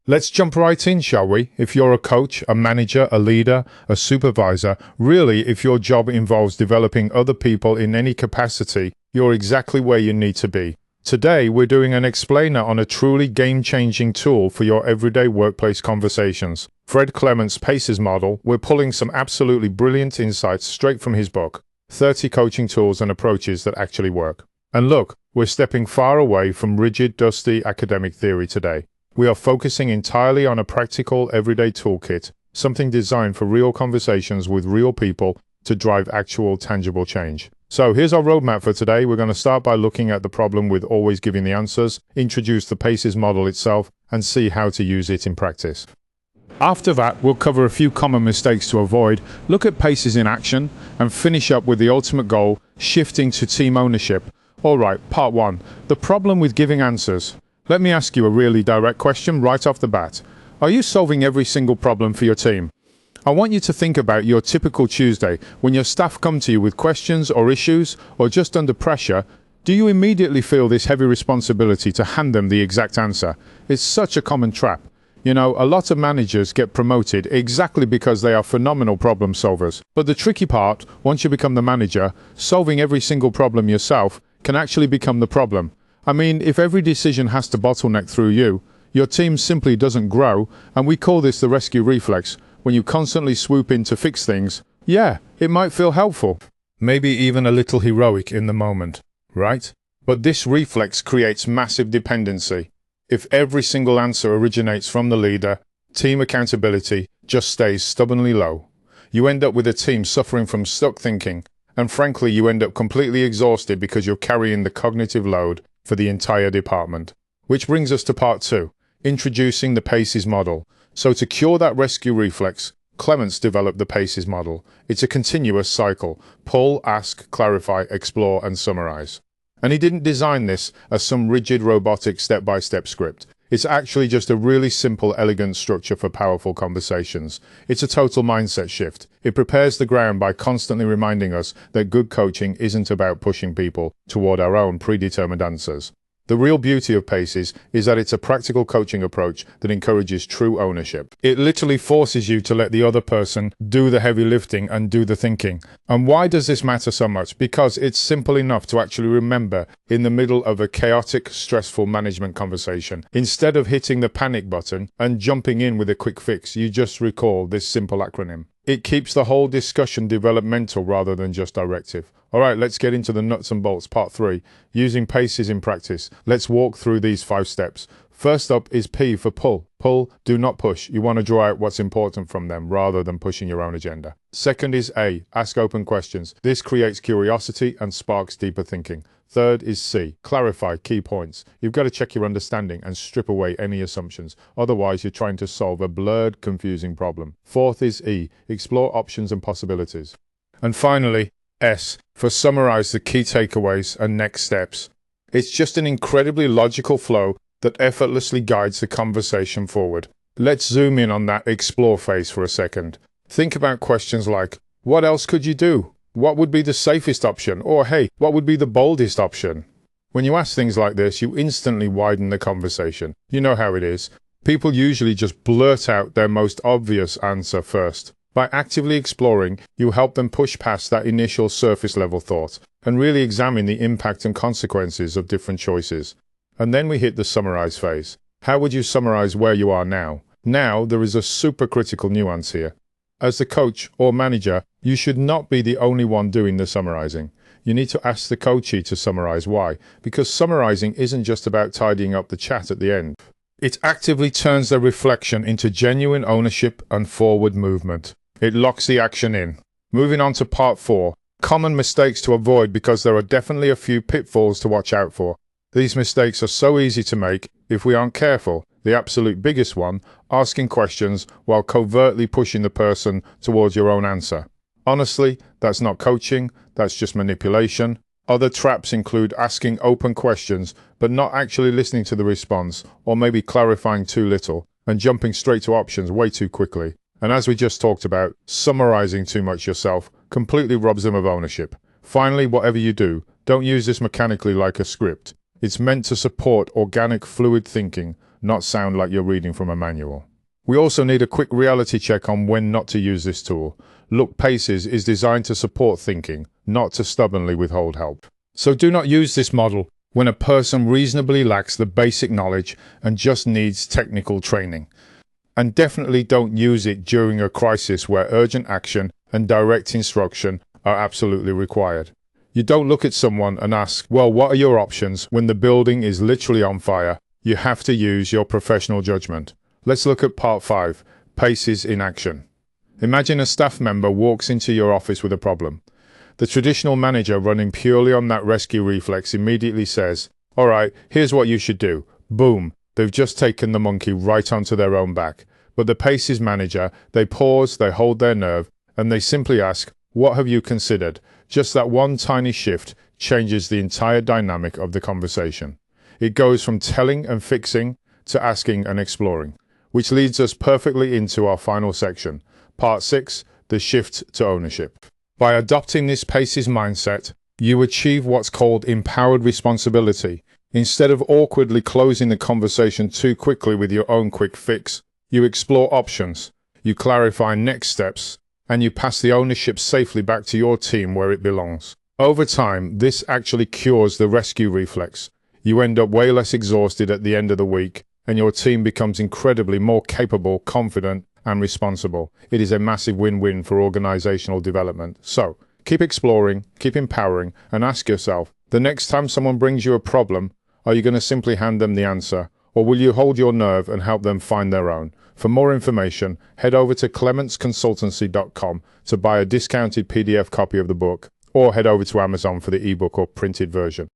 Let's jump right in, shall we? If you're a coach, a manager, a leader, a supervisor, really, if your job involves developing other people in any capacity, you're exactly where you need to be. Today, we're doing an explainer on a truly game-changing tool for your everyday workplace conversations. Fred Clements' PACES model, we're pulling some absolutely brilliant insights straight from his book, 30 Coaching Tools and Approaches That Actually Work. And look, we're stepping far away from rigid, dusty academic theory today. We are focusing entirely on a practical, everyday toolkit, something designed for real conversations with real people to drive actual, tangible change. So here's our roadmap for today. We're going to start by looking at the problem with always giving the answers, introduce the PACES model itself, and see how to use it in practice. After that, we'll cover a few common mistakes to avoid, look at PACES in action, and finish up with the ultimate goal, shifting to team ownership. All right, part one, the problem with giving answers. Let me ask you a really direct question right off the bat. Are you solving every single problem for your team? I want you to think about your typical Tuesday. When your staff come to you with questions or issues, or just under pressure, do you immediately feel this heavy responsibility to hand them the exact answer? It's such a common trap. You know, a lot of managers get promoted exactly because they are phenomenal problem solvers. But the tricky part, once you become the manager, solving every single problem yourself can actually become the problem. I mean, if every decision has to bottleneck through you, your team simply doesn't grow, and we call this the rescue reflex. When you constantly swoop in to fix things, yeah, it might feel helpful. Maybe even a little heroic in the moment, right? But this reflex creates massive dependency. If every single answer originates from the leader, team accountability just stays stubbornly low. You end up with a team suffering from stuck thinking, and frankly, you end up completely exhausted because you're carrying the cognitive load for the entire department. Which brings us to part two, introducing the PACES model. So to cure that rescue reflex, Clements developed the PACES model. It's a continuous cycle: pull, ask, clarify, explore, and summarize. And he didn't design this as some rigid robotic step-by-step script. It's actually just a really simple, elegant structure for powerful conversations. It's a total mindset shift. It prepares the ground by constantly reminding us that good coaching isn't about pushing people toward our own predetermined answers. The real beauty of PACES is that it's a practical coaching approach that encourages true ownership. It literally forces you to let the other person do the heavy lifting and do the thinking. And why does this matter so much? Because it's simple enough to actually remember in the middle of a chaotic, stressful management conversation. Instead of hitting the panic button and jumping in with a quick fix, you just recall this simple acronym. It keeps the whole discussion developmental rather than just directive. All right, let's get into the nuts and bolts, part three, using PACES in practice. Let's walk through these 5 steps. First up is P for pull. Pull, do not push. You want to draw out what's important from them rather than pushing your own agenda. Second is A, ask open questions. This creates curiosity and sparks deeper thinking. Third is C, clarify key points. You've got to check your understanding and strip away any assumptions. Otherwise, you're trying to solve a blurred, confusing problem. Fourth is E, explore options and possibilities. And finally, S, for summarize the key takeaways and next steps. It's just an incredibly logical flow that effortlessly guides the conversation forward. Let's zoom in on that explore phase for a second. Think about questions like, what else could you do? What would be the safest option? Or hey, what would be the boldest option? When you ask things like this, you instantly widen the conversation. You know how it is. People usually just blurt out their most obvious answer first. By actively exploring, you help them push past that initial surface level thought and really examine the impact and consequences of different choices. And then we hit the summarize phase. How would you summarize where you are now? Now, there is a super critical nuance here. As the coach or manager, you should not be the only one doing the summarizing. You need to ask the coachee to summarize why, because summarizing isn't just about tidying up the chat at the end. It actively turns the reflection into genuine ownership and forward movement. It locks the action in. Moving on to part 4, common mistakes to avoid, because there are definitely a few pitfalls to watch out for. These mistakes are so easy to make if we aren't careful. The absolute biggest one, asking questions while covertly pushing the person towards your own answer. Honestly, that's not coaching, that's just manipulation. Other traps include asking open questions, but not actually listening to the response, or maybe clarifying too little, and jumping straight to options way too quickly. And as we just talked about, summarizing too much yourself completely robs them of ownership. Finally, whatever you do, don't use this mechanically like a script. It's meant to support organic, fluid thinking, not sound like you're reading from a manual. We also need a quick reality check on when not to use this tool. Look, PACES is designed to support thinking, not to stubbornly withhold help. So do not use this model when a person reasonably lacks the basic knowledge and just needs technical training. And definitely don't use it during a crisis where urgent action and direct instruction are absolutely required. You don't look at someone and ask, well, what are your options when the building is literally on fire? You have to use your professional judgment. Let's look at part 5, PACES in action. Imagine a staff member walks into your office with a problem. The traditional manager running purely on that rescue reflex immediately says, all right, here's what you should do. Boom, they've just taken the monkey right onto their own back. But the PACES manager, they pause, they hold their nerve, and they simply ask, what have you considered? Just that one tiny shift changes the entire dynamic of the conversation. It goes from telling and fixing to asking and exploring, which leads us perfectly into our final section, part 6, the shift to ownership. By adopting this PACES mindset, you achieve what's called empowered responsibility. Instead of awkwardly closing the conversation too quickly with your own quick fix, you explore options, you clarify next steps, and you pass the ownership safely back to your team where it belongs. Over time, this actually cures the rescue reflex. You end up way less exhausted at the end of the week, and your team becomes incredibly more capable, confident, and responsible. It is a massive win-win for organizational development. So, keep exploring, keep empowering, and ask yourself, the next time someone brings you a problem, are you going to simply hand them the answer, or will you hold your nerve and help them find their own? For more information, head over to clementsconsultancy.com to buy a discounted PDF copy of the book, or head over to Amazon for the ebook or printed version.